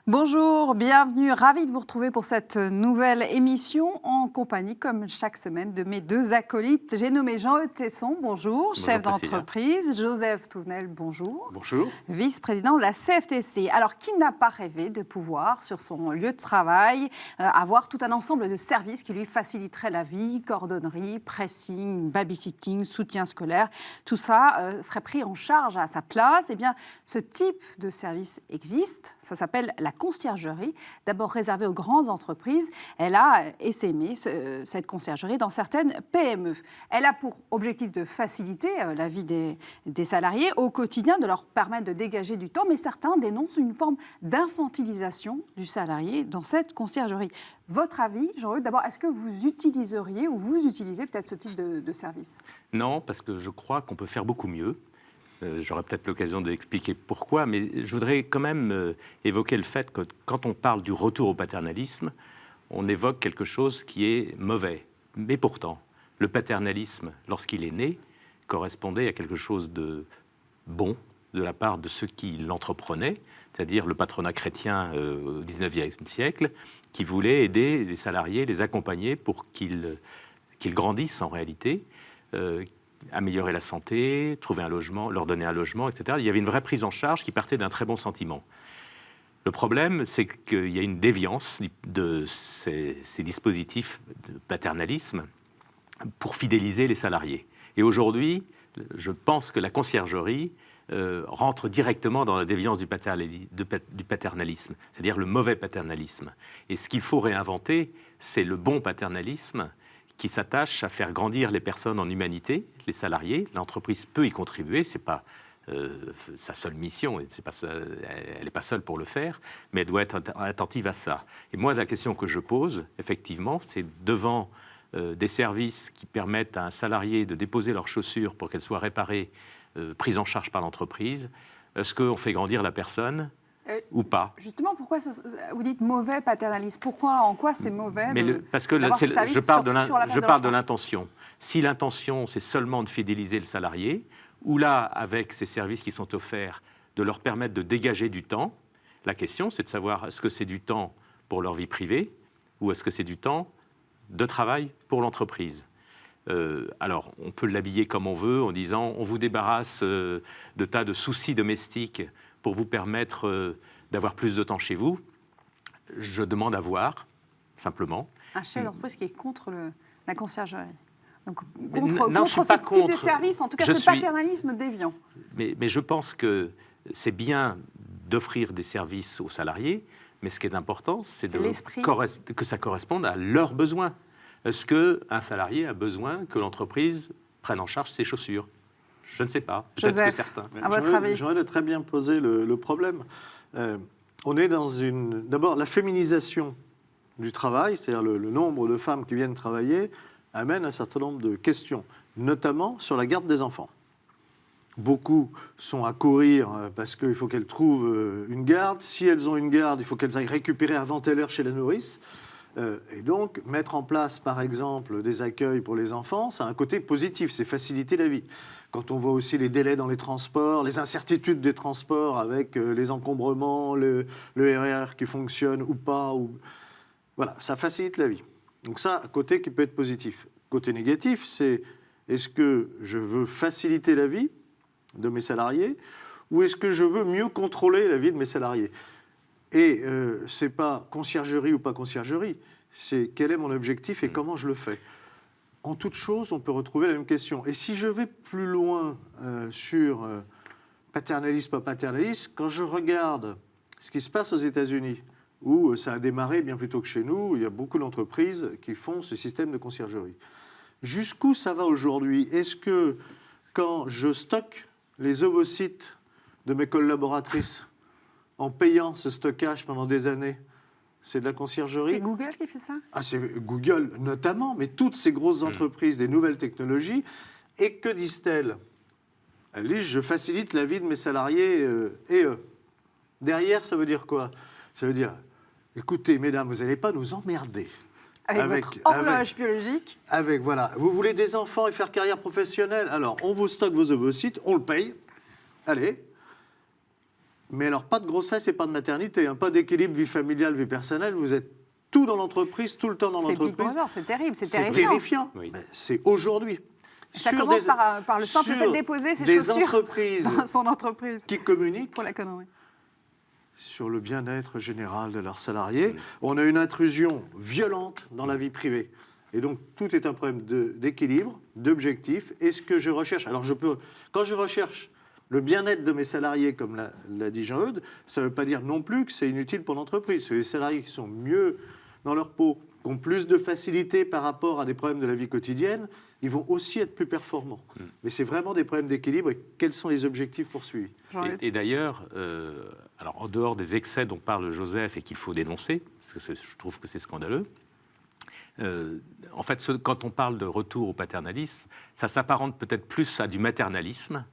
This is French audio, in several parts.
Bonjour, bienvenue, ravi de vous retrouver pour cette nouvelle émission en compagnie, comme chaque semaine, de mes deux acolytes. J'ai nommé Jean-Eudes Tesson, bonjour, chef d'entreprise, Joseph Touvenel, bonjour. Bonjour. Vice-président de la CFTC. Alors, qui n'a pas rêvé de pouvoir, sur son lieu de travail, avoir tout un ensemble de services qui lui faciliteraient la vie, cordonnerie, pressing, babysitting, soutien scolaire, tout ça serait pris en charge à sa place. Eh bien, ce type de service existe, ça s'appelle la conciergerie, d'abord réservée aux grandes entreprises. Elle a essaimé cette conciergerie dans certaines PME. Elle a pour objectif de faciliter la vie des salariés au quotidien, de leur permettre de dégager du temps, mais certains dénoncent une forme d'infantilisation du salarié dans cette conciergerie. Votre avis, Jean-Eudes, d'abord, est-ce que vous utiliseriez ou vous utilisez peut-être ce type de service ? Non, parce que je crois qu'on peut faire beaucoup mieux. J'aurai peut-être l'occasion d'expliquer pourquoi, mais je voudrais quand même évoquer le fait que quand on parle du retour au paternalisme, on évoque quelque chose qui est mauvais. Mais pourtant, le paternalisme, lorsqu'il est né, correspondait à quelque chose de bon de la part de ceux qui l'entreprenaient, c'est-à-dire le patronat chrétien au XIXe siècle, qui voulait aider les salariés, les accompagner pour qu'ils grandissent en réalité, améliorer la santé, trouver un logement, leur donner un logement, etc. Il y avait une vraie prise en charge qui partait d'un très bon sentiment. Le problème, c'est qu'il y a une déviance de ces dispositifs de paternalisme pour fidéliser les salariés. Et aujourd'hui, je pense que la conciergerie rentre directement dans la déviance du paternalisme, c'est-à-dire le mauvais paternalisme. Et ce qu'il faut réinventer, c'est le bon paternalisme qui s'attache à faire grandir les personnes en humanité, les salariés. L'entreprise peut y contribuer, ce n'est pas sa seule mission, elle n'est pas seule pour le faire, mais elle doit être attentive à ça. Et moi, la question que je pose, effectivement, c'est devant des services qui permettent à un salarié de déposer leurs chaussures pour qu'elles soient réparées, prises en charge par l'entreprise, est-ce qu'on fait grandir la personne ou pas? Justement, pourquoi vous dites mauvais paternalisme? Pourquoi, en quoi c'est mauvais? Parce que je parle de l'intention. Si l'intention, c'est seulement de fidéliser le salarié, ou là, avec ces services qui sont offerts, de leur permettre de dégager du temps, la question, c'est de savoir est-ce que c'est du temps pour leur vie privée, ou est-ce que c'est du temps de travail pour l'entreprise. Alors, on peut l'habiller comme on veut, en disant on vous débarrasse de tas de soucis domestiques pour vous permettre d'avoir plus de temps chez vous. Je demande à voir, simplement. Un chef d'entreprise qui est contre la conciergerie. Donc, non, je ne suis pas contre. Type de service, en tout cas, ce paternalisme déviant. Mais je pense que c'est bien d'offrir des services aux salariés, mais ce qui est important, c'est que ça corresponde à leurs besoins. Est-ce qu'un salarié a besoin que l'entreprise prenne en charge ses chaussures ? Je ne sais pas. Peut-être que certains. À votre avis. J'aurais très bien posé le problème. On est dans d'abord, la féminisation du travail, c'est-à-dire le nombre de femmes qui viennent travailler, amène un certain nombre de questions, notamment sur la garde des enfants. Beaucoup sont à courir parce qu'il faut qu'elles trouvent une garde. Si elles ont une garde, il faut qu'elles aillent récupérer avant telle heure chez la nourrice. Et donc, mettre en place, par exemple, des accueils pour les enfants, ça a un côté positif, c'est faciliter la vie. Quand on voit aussi les délais dans les transports, les incertitudes des transports avec les encombrements, le RER qui fonctionne ou pas, voilà, ça facilite la vie. Donc ça, un côté qui peut être positif. Côté négatif, c'est est-ce que je veux faciliter la vie de mes salariés ou est-ce que je veux mieux contrôler la vie de mes salariés ? Et ce n'est pas conciergerie ou pas conciergerie, c'est quel est mon objectif et comment je le fais. En toute chose, on peut retrouver la même question. Et si je vais plus loin sur paternalisme, pas paternalisme, quand je regarde ce qui se passe aux États-Unis, où ça a démarré bien plus tôt que chez nous, il y a beaucoup d'entreprises qui font ce système de conciergerie. Jusqu'où ça va aujourd'hui ? Est-ce que quand je stocke les ovocytes de mes collaboratrices, en payant ce stockage pendant des années, c'est de la conciergerie. C'est Google qui fait ça ? C'est Google notamment, mais toutes ces grosses entreprises des nouvelles technologies. Et que disent-elles ? Elles disent, je facilite la vie de mes salariés et eux. Derrière, ça veut dire quoi ? Ça veut dire, écoutez, mesdames, vous n'allez pas nous emmerder. Avec votre horloge biologique. Voilà. Vous voulez des enfants et faire carrière professionnelle ? Alors, on vous stocke vos ovocytes, on le paye. Allez. Mais alors, pas de grossesse et pas de maternité, hein, pas d'équilibre vie familiale, vie personnelle. Vous êtes tout dans l'entreprise, tout le temps dans C'est Big l'entreprise. Brother, c'est terrible, c'est C'est terrifiant. terrifiant. Oui. Mais c'est aujourd'hui. Ça Sur commence des- par le simple sur fait de déposer ses des chaussures entreprises dans son entreprise qui communiquent pour la connerie. sur le bien-être général de leurs salariés. On a une intrusion violente dans la vie privée. Et donc, tout est un problème d'équilibre, d'objectif. Est-ce que je recherche... Alors, quand je recherche le bien-être de mes salariés, comme l'a dit Jean-Eudes, ça ne veut pas dire non plus que c'est inutile pour l'entreprise. C'est les salariés qui sont mieux dans leur peau, qui ont plus de facilité par rapport à des problèmes de la vie quotidienne, ils vont aussi être plus performants. Mais c'est vraiment des problèmes d'équilibre et quels sont les objectifs poursuivis. Et d'ailleurs, alors en dehors des excès dont parle Joseph et qu'il faut dénoncer, parce que je trouve que c'est scandaleux, en fait, quand on parle de retour au paternalisme, ça s'apparente peut-être plus à du maternalisme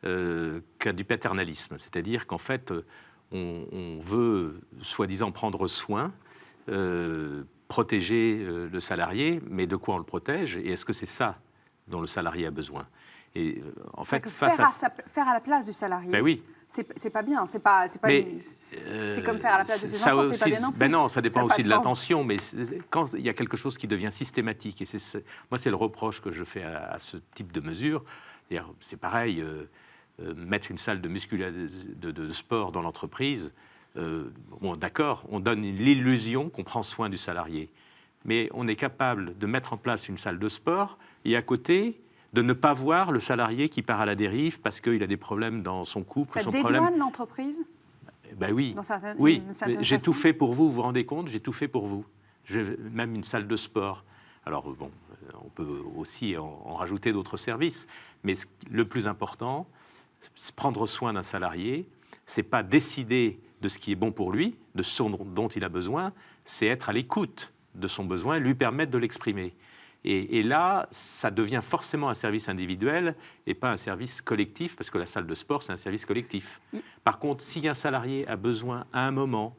qu'à du paternalisme. C'est-à-dire qu'en fait, on veut soi-disant prendre soin, protéger le salarié, mais de quoi on le protège? Et est-ce que c'est ça dont le salarié a besoin? Et en fait, face faire à la place du salarié, ben oui. c'est pas bien. C'est pas Mais, c'est comme faire à la place de ses ça enfants, c'est pas aussi, bien non plus. ben non, ça dépend a pas aussi de forme. l'intention, mais quand il y a quelque chose qui devient systématique, et moi c'est le reproche que je fais à ce type de mesure, c'est pareil, mettre une salle de de sport dans l'entreprise, bon, d'accord, on donne l'illusion qu'on prend soin du salarié, mais on est capable de mettre en place une salle de sport et à côté de ne pas voir le salarié qui part à la dérive parce qu'il a des problèmes dans son couple. Ça dédouane l'entreprise Ben oui, dans certaines, oui. une certaine J'ai façon. tout fait pour vous, vous vous rendez compte? J'ai tout fait pour vous. Même une salle de sport. Alors bon, on peut aussi en rajouter d'autres services, mais le plus important, c'est prendre soin d'un salarié, c'est pas décider de ce qui est bon pour lui, de ce dont il a besoin, c'est être à l'écoute de son besoin et lui permettre de l'exprimer. Et là, ça devient forcément un service individuel et pas un service collectif, parce que la salle de sport, c'est un service collectif. Par contre, si un salarié a besoin à un moment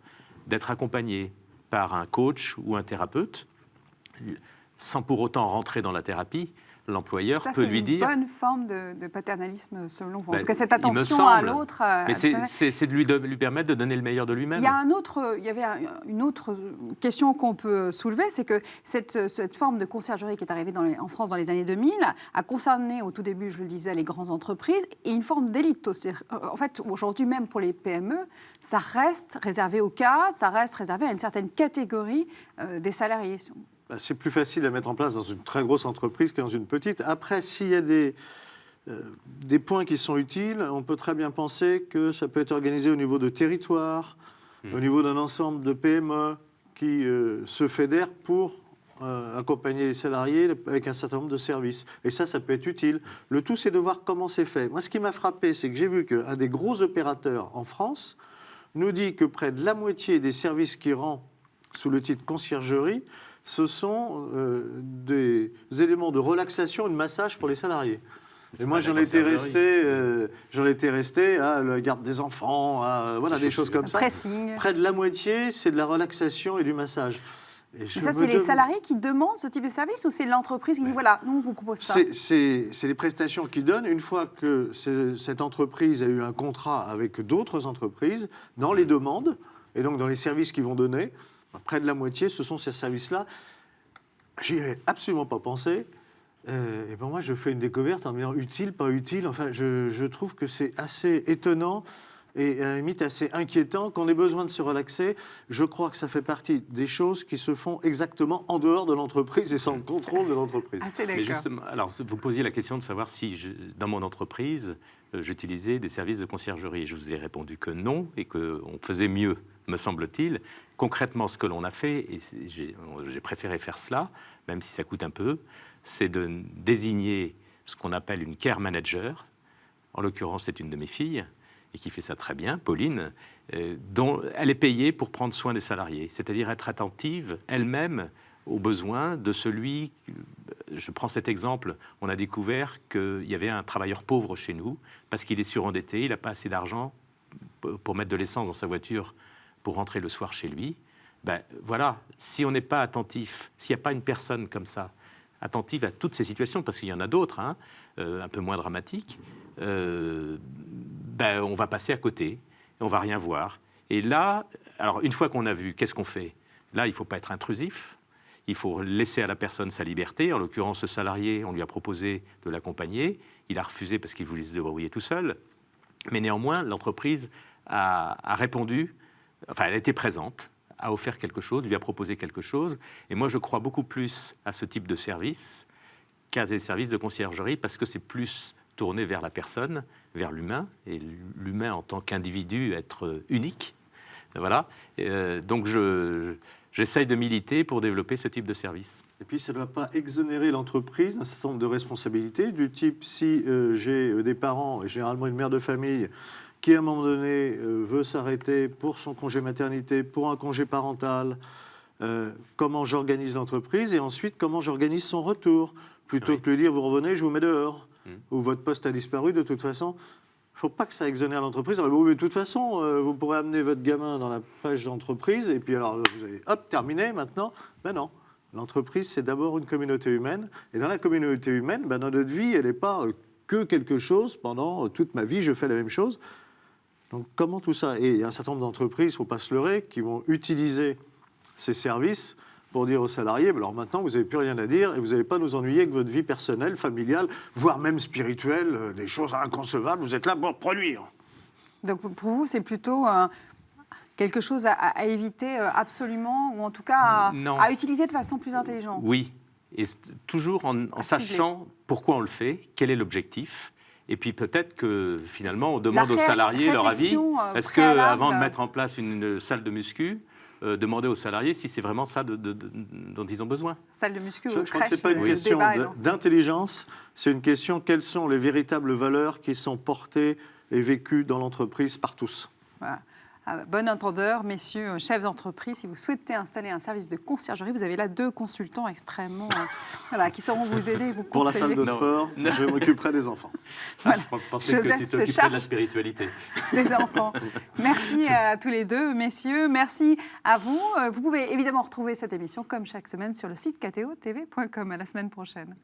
d'être accompagné par un coach ou un thérapeute, sans pour autant rentrer dans la thérapie, l'employeur peut lui dire... C'est une bonne forme de paternalisme, selon vous. En Ben, tout cas, cette il me attention à semble. l'autre... Mais c'est de lui permettre de donner le meilleur de lui-même. Il y avait une autre question qu'on peut soulever, c'est que cette forme de conciergerie qui est arrivée en France dans les années 2000 a concerné au tout début, je le disais, les grandes entreprises et une forme d'élite aussi. En fait, aujourd'hui, même pour les PME, ça reste réservé au cas, ça reste réservé à une certaine catégorie des salariés. C'est plus facile à mettre en place dans une très grosse entreprise que dans une petite. Après, s'il y a des points qui sont utiles, on peut très bien penser que ça peut être organisé au niveau de territoire, au niveau d'un ensemble de PME qui se fédèrent pour accompagner les salariés avec un certain nombre de services. Et ça peut être utile. Le tout, c'est de voir comment c'est fait. Moi, ce qui m'a frappé, c'est que j'ai vu qu'un des gros opérateurs en France nous dit que près de la moitié des services qu'il rend sous le titre conciergerie, ce sont des éléments de relaxation et de massage pour les salariés. Et moi, j'en étais resté à la garde des enfants, à des choses comme ça. Pressing. Près de la moitié, c'est de la relaxation et du massage. Et Mais ça, c'est les salariés qui demandent ce type de service ou c'est l'entreprise qui dit voilà, nous, on vous propose ça? C'est les prestations qu'ils donnent une fois que cette entreprise a eu un contrat avec d'autres entreprises dans les demandes et donc dans les services qu'ils vont donner. Près de la moitié, ce sont ces services-là. J'y ai absolument pas pensé. Et ben moi, je fais une découverte en me disant utile, pas utile. Enfin, je trouve que c'est assez étonnant et à la limite assez inquiétant qu'on ait besoin de se relaxer. Je crois que ça fait partie des choses qui se font exactement en dehors de l'entreprise et sans le contrôle de l'entreprise. Assez Mais d'accord. justement, alors vous posiez la question de savoir si dans mon entreprise, j'utilisais des services de conciergerie. Je vous ai répondu que non et qu'on faisait mieux, me semble-t-il. Concrètement, ce que l'on a fait, et j'ai préféré faire cela, même si ça coûte un peu, c'est de désigner ce qu'on appelle une care manager. En l'occurrence, c'est une de mes filles, et qui fait ça très bien, Pauline, dont elle est payée pour prendre soin des salariés, c'est-à-dire être attentive elle-même aux besoins de celui... Je prends cet exemple, on a découvert qu'il y avait un travailleur pauvre chez nous, parce qu'il est surendetté, il n'a pas assez d'argent pour mettre de l'essence dans sa voiture pour rentrer le soir chez lui. Ben voilà, si on n'est pas attentif, s'il n'y a pas une personne comme ça, attentive à toutes ces situations, parce qu'il y en a d'autres, un peu moins dramatiques, on va passer à côté. et on ne va rien voir. Et là, alors une fois qu'on a vu, qu'est-ce qu'on fait? Là, il ne faut pas être intrusif. Il faut laisser à la personne sa liberté. En l'occurrence, ce salarié, on lui a proposé de l'accompagner. Il a refusé parce qu'il voulait se débrouiller tout seul. Mais néanmoins, l'entreprise a répondu, enfin, elle a été présente, a offert quelque chose, lui a proposé quelque chose. Et moi, je crois beaucoup plus à ce type de service qu'à des services de conciergerie, parce que c'est plus tourné vers la personne, vers l'humain, et l'humain en tant qu'individu, être unique. Voilà. Donc, j'essaye de militer pour développer ce type de service. Et puis, ça ne doit pas exonérer l'entreprise d'un certain nombre de responsabilités, du type, si j'ai des parents, et généralement une mère de famille, qui à un moment donné veut s'arrêter pour son congé maternité, pour un congé parental, comment j'organise l'entreprise, et ensuite comment j'organise son retour, plutôt que de lui dire, vous revenez, je vous mets dehors, ou votre poste a disparu, de toute façon. Il ne faut pas que ça exonère l'entreprise. Bon, mais de toute façon, vous pourrez amener votre gamin dans la page d'entreprise, et puis alors, vous avez, hop, terminé maintenant. Ben non. L'entreprise, c'est d'abord une communauté humaine. Et dans la communauté humaine, ben, dans notre vie, elle n'est pas que quelque chose. Pendant toute ma vie, je fais la même chose. Donc, comment tout ça? Et il y a un certain nombre d'entreprises, il ne faut pas se leurrer, qui vont utiliser ces services pour dire aux salariés, alors maintenant, vous n'avez plus rien à dire et vous n'allez pas nous ennuyer avec votre vie personnelle, familiale, voire même spirituelle, des choses inconcevables. Vous êtes là pour produire. Donc, pour vous, c'est plutôt quelque chose à éviter absolument, ou en tout cas à utiliser de façon plus intelligente. Oui, et toujours en sachant pourquoi on le fait, quel est l'objectif. Et puis peut-être que finalement, on demande aux salariés leur avis. Est-ce qu'avant de mettre en place une salle de muscu, demander aux salariés si c'est vraiment ça dont ils ont besoin? Salle de muscu je crois que ce n'est pas une question d'intelligence, c'est une question quelles sont les véritables valeurs qui sont portées et vécues dans l'entreprise par tous. Voilà. Bon entendeur, messieurs, chefs d'entreprise, si vous souhaitez installer un service de conciergerie, vous avez là 2 consultants extrêmement qui sauront vous aider, vous conseiller. Pour la salle de sport, je m'occuperai des enfants. Voilà. Je pensais que tu t'occuperais de la spiritualité. Des enfants. Merci à tous les 2, messieurs. Merci à vous. Vous pouvez évidemment retrouver cette émission, comme chaque semaine, sur le site kto-tv.com. À la semaine prochaine.